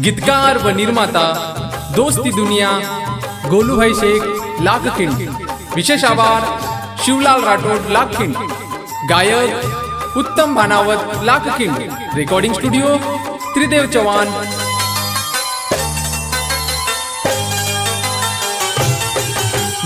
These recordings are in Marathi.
गीतकार व निर्माता दोस्ती दुनिया गोलूभाई शेख लाखखिंड। विशेष आभार शिवलाल राठोड लाखखिंड। गायक उत्तम भानावत लाखखिंड। रेकॉर्डिंग स्टूडियो त्रिदेव चौहान।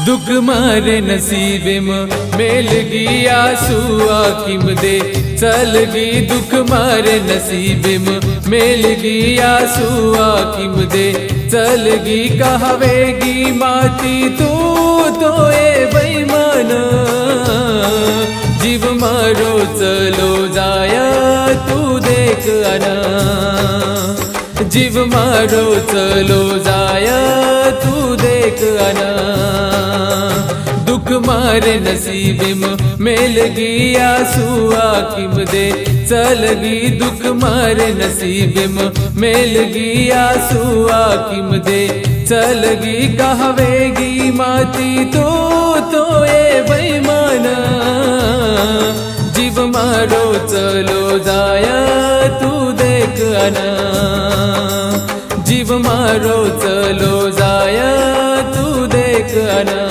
दुख मारे नसीबे में मेल गया सुआ किम दे चल गी। दुख मारे नसीबे में मेल गया सुआ किम दे चल गी। कहवेगी माती तू तो ए बेईमान जीव मारो चलो जाया तू देख आना। जीव मारो चलो जाया तू देख आना। दुख मारे नसीबे में मेल गया सुआ किम दे चल गी। दुख मारे नसीबे में मेल गया सुआ किम दे चल गी। कहवेगी माती तो ए बेईमान जीव मारो चलो जाया तू देख आना। जीव मारो चलो जाया तू देख आना।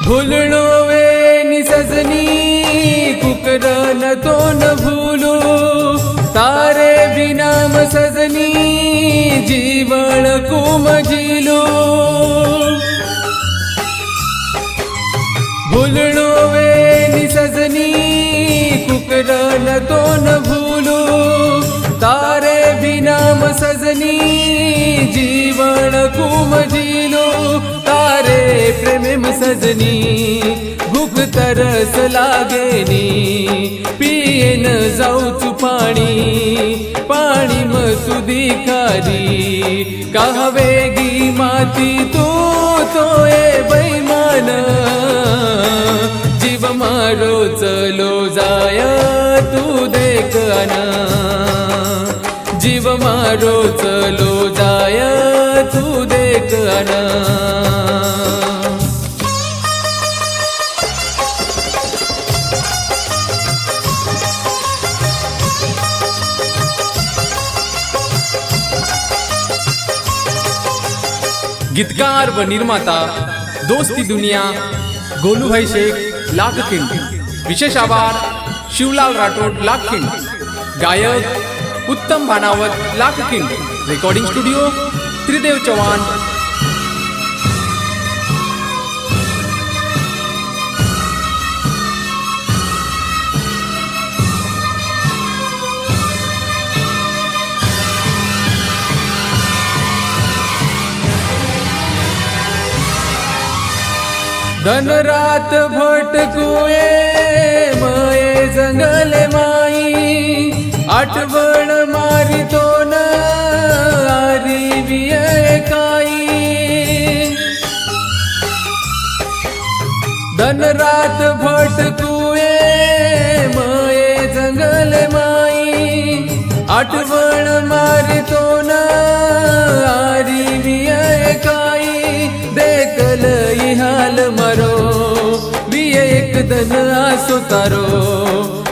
भूलनो वे नि सजनी कुकर न तो न भूलो तारे बिना म सजनी जीवन को मजीलो। भूलनो वे नि सजनी कुकर न तो न भूलो तारे बिना म सजनी जीवन को मजीलो। तारे प्रेम में सजनी भूख तरस लागे नी पिए न जाऊचु पाणी पाणी में सुधी खारी। कहवेगी माती तू तो ए बेईमान जीव मारो चलो जाया तू देख आना। जीव मारो चलो जाया तू देख आना। गीतकार व निर्माता दोस्ती दुनिया गोलूभाई शेख लाखखिंड। विशेष आभार शिवलाल राठोड लाखखिंड। गायक उत्तम भानावत लाखखिंड। रेकॉर्डिंग स्टूडियो त्रिदेव चौहान। धन रात भटकुए मये जंगल माई आठवण मारी तो न आरी विये काई। धन रात भटकुए मये जंगल माई आठवण मारी तो न आरी विये काई। देखल हाल मरो भी एक दन आसो तारो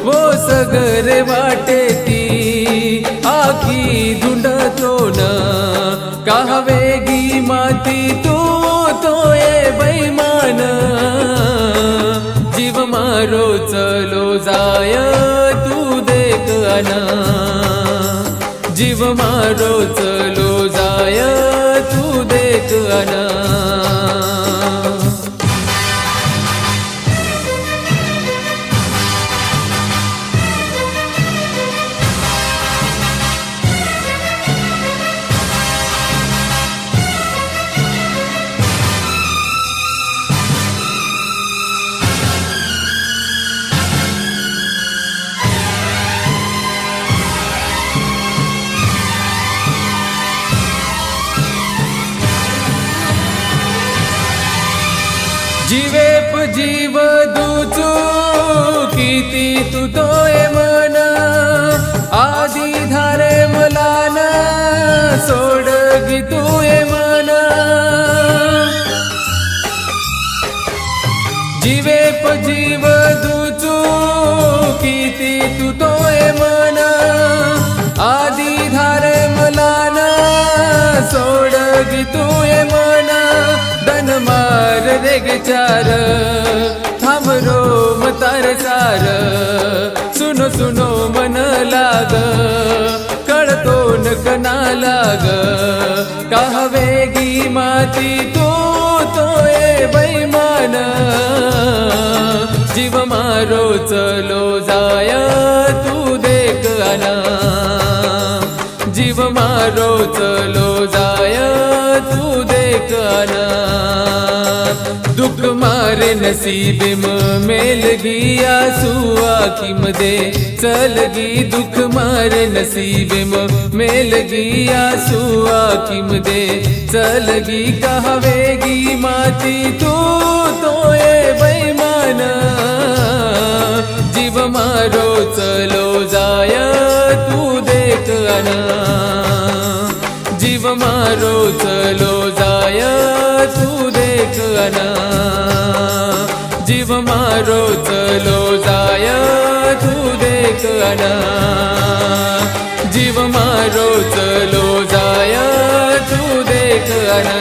वो सगरे वाटे ती आखी ढूंढ तो न। कहवेगी माती तू तो ए बेईमान जीव मारो चलो जाया तू देख आना। जीव मारो चलो जाया तू देख आना। जीव दूचू किती तू तोय मन आधी धारे मला न सोड गी तूये मन जीवे प जीव दूचू किती तू तोय मन आधी धारे मला न सोड गी तूये मन दन मार रेग चार थांबरो मतार सार सुनो सुनो मन लाग कळतो न कना लाग कहवेगी माती तू तोये बैमान जीव मारो चलो जाय तू देख आना जीव मारो चलो जाय तू देख आना दुख मारे नसीब मेल गिया सुआ किम दे चलगी दुख मारे नसीब मेल गिया सुआ किम दे चलगी कहवेगी माती तू तोये बैमान जीव मारो चलो जाय तू देख आना जीव मारो चलो जाय तू देख आना जीव मारो चलो जाय तू देख आना जीव मारो चलो जाय तू देख आना